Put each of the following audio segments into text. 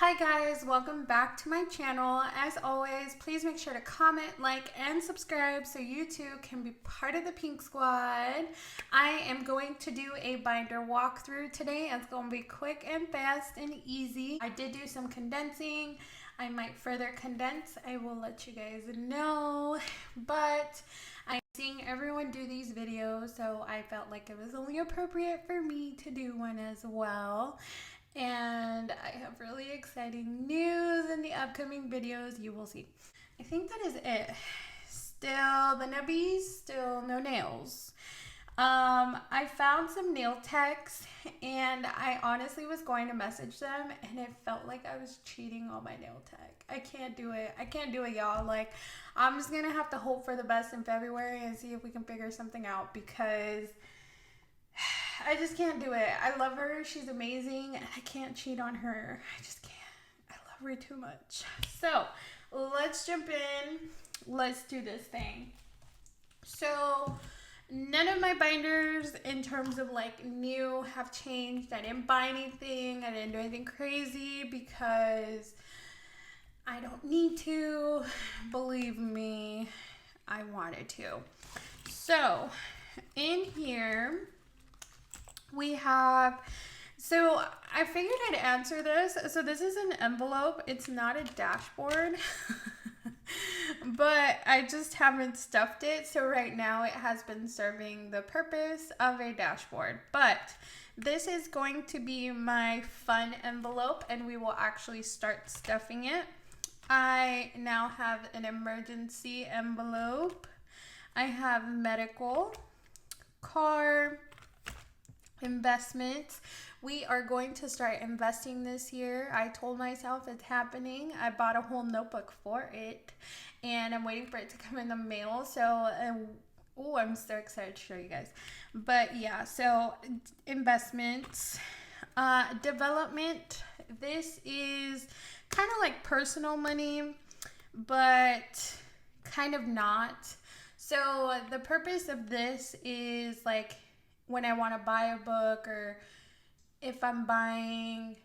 Hi guys, welcome back to my channel. As always, please make sure to comment, like, and subscribe so you too can be part of the Pink Squad. I am going to do a binder walkthrough today. It's going to be quick and fast and easy. I did do some condensing. I might further condense. I will let you guys know, but I'm seeing everyone do these videos, so I felt like it was only appropriate for me to do one as well. And I have really exciting news in the upcoming videos you will see. I think that is it. Still the nubbies, still no nails. I found some nail techs and I honestly was going to message them and it felt like I was cheating on my nail tech. I can't do it. I can't do it, y'all. Like, I'm just gonna have to hope for the best in February and see if we can figure something out because I just can't do it. I love her. She's amazing. I can't cheat on her. I just can't. I love her too much. So let's jump in. Let's do this thing. So none of my binders in terms of like new have changed. I didn't buy anything. I didn't do anything crazy because I don't need to. Believe me, I wanted to. So in here, we have, so I figured I'd answer this. So this is an envelope. It's not a dashboard, but I just haven't stuffed it. So right now it has been serving the purpose of a dashboard, but this is going to be my fun envelope and we will actually start stuffing it. I now have an emergency envelope. I have medical, car, investments. We are going to start investing this year. I told myself it's happening. I bought a whole notebook for it and I'm waiting for it to come in the mail. So, oh, I'm so excited to show you guys. But yeah, so investments, development. This is kind of like personal money, but kind of not. So the purpose of this is like when I want to buy a book, or if I'm buying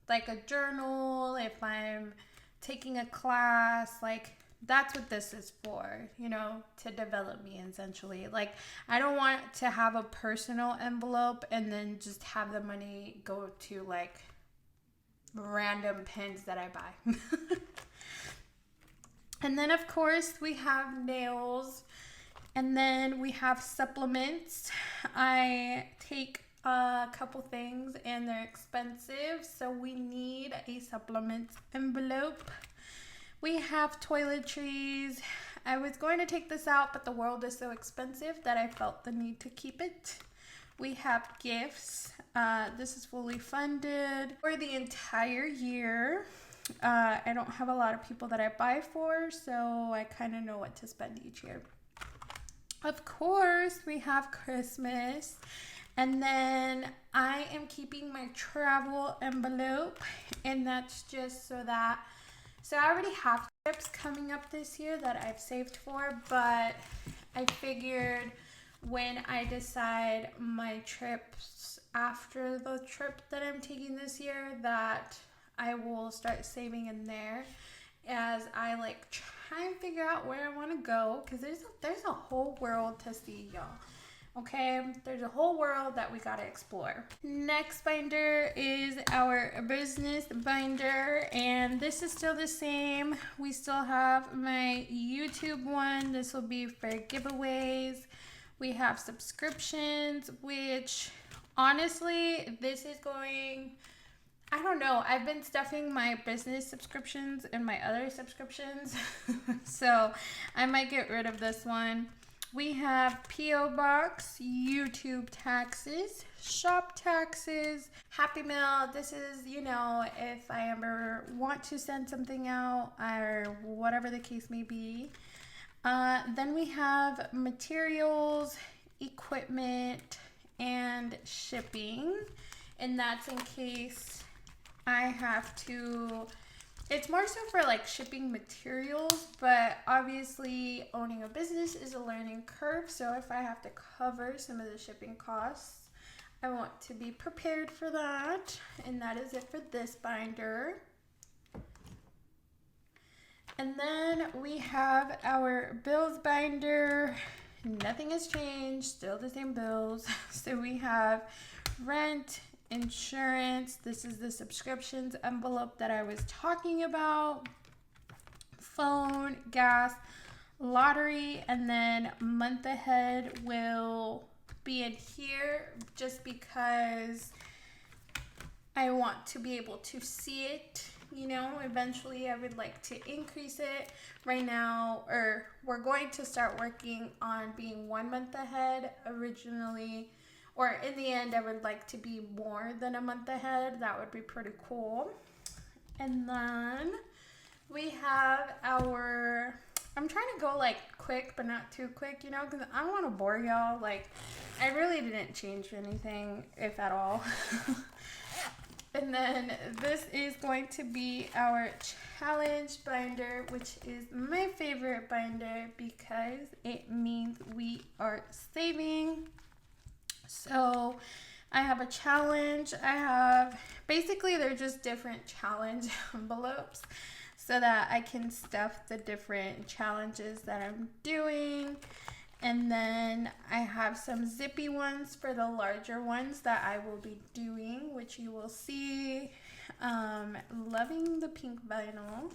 like a journal, if I'm taking a class, like that's what this is for, you know, to develop me essentially. Like I don't want to have a personal envelope and then just have the money go to like random pens that I buy. And then of course we have nails. And then we have supplements. I take a couple things and they're expensive, so we need a supplement envelope. We have toiletries. I was going to take this out, but the world is so expensive that I felt the need to keep it. We have gifts. This is fully funded for the entire year. I don't have a lot of people that I buy for, so I kind of know what to spend each year. Of course, we have Christmas, and then I am keeping my travel envelope, and that's just so that, so I already have trips coming up this year that I've saved for, but I figured when I decide my trips after the trip that I'm taking this year that I will start saving in there as I like try and figure out where I want to go, because there's a whole world to see, y'all. Okay, there's a whole world that we gotta explore. Next binder is our business binder, and this is still the same. We still have my YouTube one. This will be for giveaways. We have subscriptions, which honestly, this is going, I don't know. I've been stuffing my business subscriptions and my other subscriptions. So I might get rid of this one. We have P.O. Box, YouTube taxes, shop taxes, Happy Mail. This is, you know, if I ever want to send something out or whatever the case may be. Then we have materials, equipment, and shipping. And that's in case I have to, it's more so for like shipping materials, but obviously owning a business is a learning curve. So if I have to cover some of the shipping costs, I want to be prepared for that. And that is it for this binder. And then we have our bills binder. Nothing has changed, still the same bills. So we have rent, insurance. This is the subscriptions envelope that I was talking about. Phone, gas, lottery, and then month ahead will be in here just because I want to be able to see it. You know, eventually I would like to increase it. Right now, or we're going to start working on being 1 month ahead originally, or in the end I would like to be more than a month ahead. That would be pretty cool. And then we have our, I'm trying to go like quick but not too quick, you know, because I don't want to bore y'all. Like, I really didn't change anything, if at all. And then this is going to be our challenge binder, which is my favorite binder because it means we are saving. So I have a challenge. I have, basically they're just different challenge envelopes so that I can stuff the different challenges that I'm doing. And then I have some zippy ones for the larger ones that I will be doing, which you will see. Loving the pink vinyl.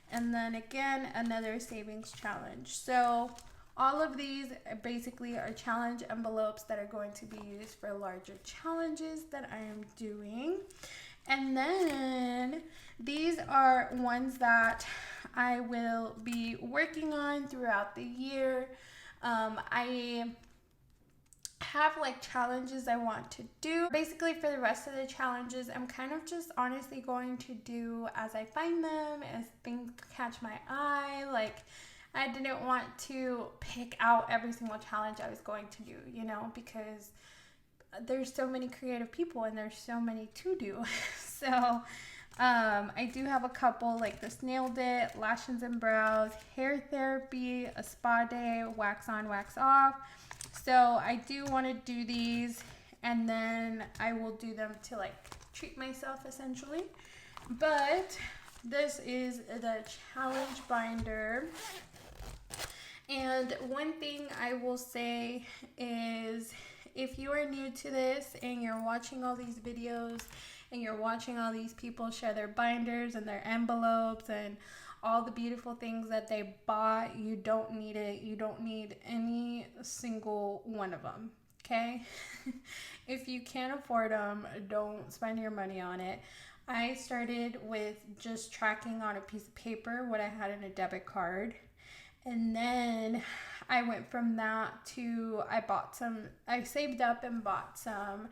And then again, another savings challenge. So all of these basically are challenge envelopes that are going to be used for larger challenges that I am doing. And then these are ones that I will be working on throughout the year. I have like challenges I want to do. Basically for the rest of the challenges, I'm kind of just honestly going to do as I find them, as things catch my eye. Like, I didn't want to pick out every single challenge I was going to do, you know, because there's so many creative people and there's so many to do. So I do have a couple, like this Nailed It, Lashes and Brows, Hair Therapy, a Spa Day, Wax On, Wax Off. So I do want to do these, and then I will do them to like treat myself essentially. But this is the challenge binder. And one thing I will say is, if you are new to this and you're watching all these videos and you're watching all these people share their binders and their envelopes and all the beautiful things that they bought, you don't need it. You don't need any single one of them, okay? If you can't afford them, don't spend your money on it. I started with just tracking on a piece of paper what I had in a debit card. And then I went from that to, I saved up and bought some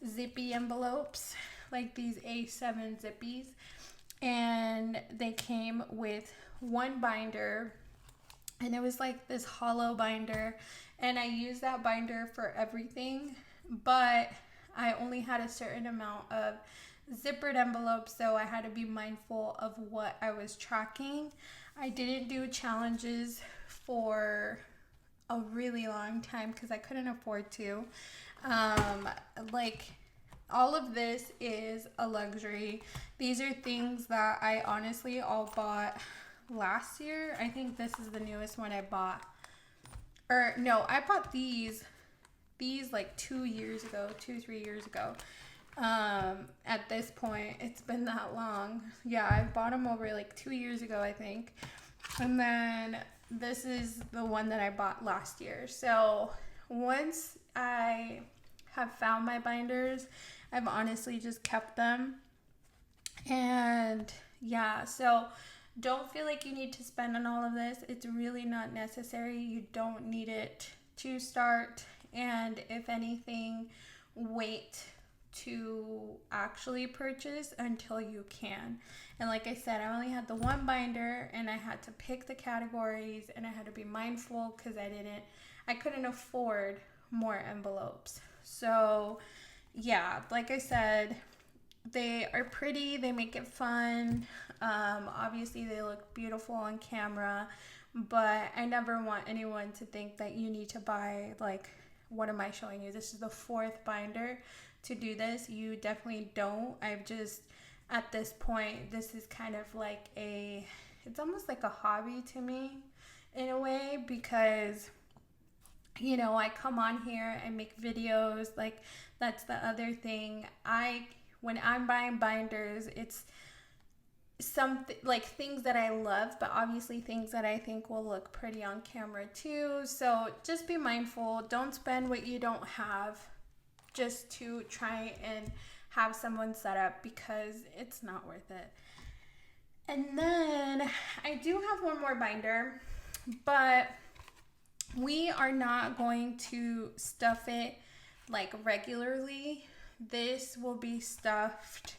zippy envelopes, like these A7 zippies. And they came with one binder, and it was like this hollow binder. And I used that binder for everything, but I only had a certain amount of zippered envelopes, so I had to be mindful of what I was tracking. I didn't do challenges for a really long time because I couldn't afford to. Like, all of this is a luxury. These are things that I honestly all bought last year. I think this is the newest one I bought. Or no, I bought these like 3 years ago. At this point, it's been that long. Yeah, I bought them over like 2 years ago, I think. And then this is the one that I bought last year. So once I have found my binders, I've honestly just kept them. And yeah, so don't feel like you need to spend on all of this. It's really not necessary. You don't need it to start. And if anything, wait to actually purchase until you can. And like I said, I only had the one binder, and I had to pick the categories, and I had to be mindful because I couldn't afford more envelopes. So yeah, like I said, they are pretty, they make it fun. Obviously they look beautiful on camera, but I never want anyone to think that you need to buy, like, what am I showing you? This is the 4th binder to do this. You definitely don't. I've just, at this point, this is kind of like it's almost like a hobby to me in a way, because I come on here and make videos. Like, that's the other thing. When I'm buying binders, it's something like things that I love, but obviously things that I think will look pretty on camera too. So just be mindful. Don't spend what you don't have just to try and have someone set up, because it's not worth it. And then I do have one more binder, but we are not going to stuff it like regularly. This will be stuffed.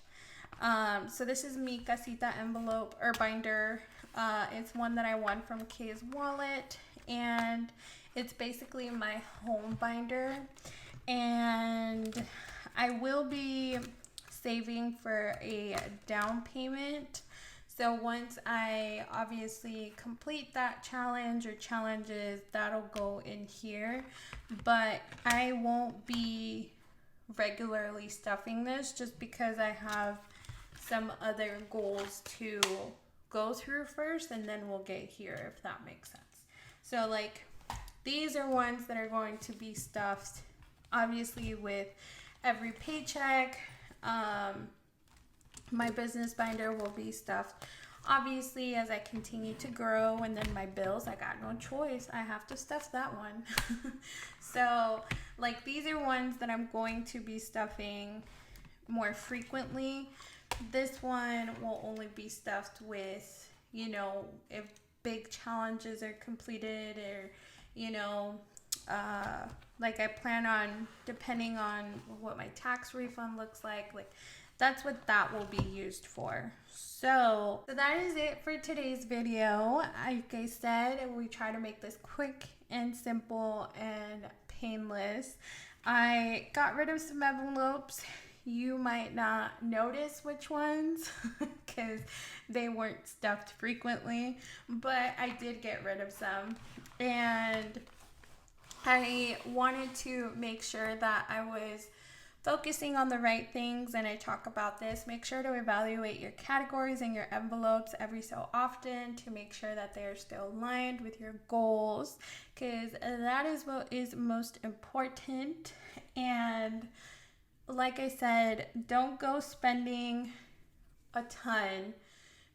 So this is Mi Casita envelope or binder. It's one that I won from Kay's wallet, and it's basically my home binder. And I will be saving for a down payment. So once I obviously complete that challenge or challenges, that'll go in here. But I won't be regularly stuffing this, just because I have some other goals to go through first, and then we'll get here, if that makes sense. So like, these are ones that are going to be stuffed obviously with every paycheck. My business binder will be stuffed obviously as I continue to grow, and then my bills, I got no choice, I have to stuff that one. So like, these are ones that I'm going to be stuffing more frequently. This one will only be stuffed with, if big challenges are completed, or like I plan on, depending on what my tax refund looks like that's what that will be used for. So that is it for today's video. Like I said, we try to make this quick and simple and painless. I got rid of some envelopes. You might not notice which ones because they weren't stuffed frequently, but I did get rid of some. And I wanted to make sure that I was focusing on the right things, and I talk about this. Make sure to evaluate your categories and your envelopes every so often to make sure that they are still aligned with your goals, because that is what is most important. And like I said, don't go spending a ton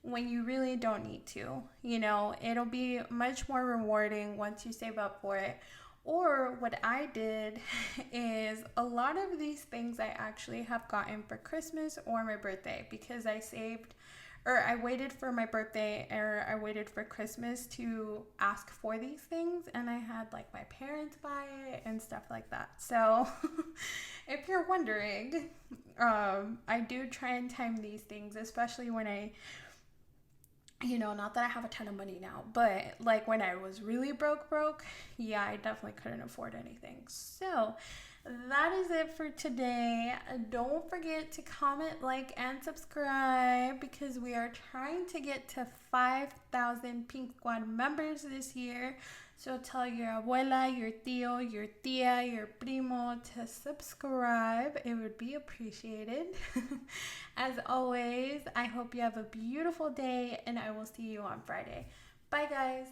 when you really don't need to. It'll be much more rewarding once you save up for it. Or what I did is, a lot of these things I actually have gotten for Christmas or my birthday, because I saved, or I waited for my birthday, or I waited for Christmas to ask for these things, and I had like my parents buy it and stuff like that. So if you're wondering, I do try and time these things, especially when I, not that I have a ton of money now, but like when I was really broke, yeah, I definitely couldn't afford anything. So that is it for today. Don't forget to comment, like, and subscribe, because we are trying to get to 5,000 Pink Squad members this year. So tell your abuela, your tío, your tía, your primo to subscribe. It would be appreciated. As always, I hope you have a beautiful day, and I will see you on Friday. Bye, guys.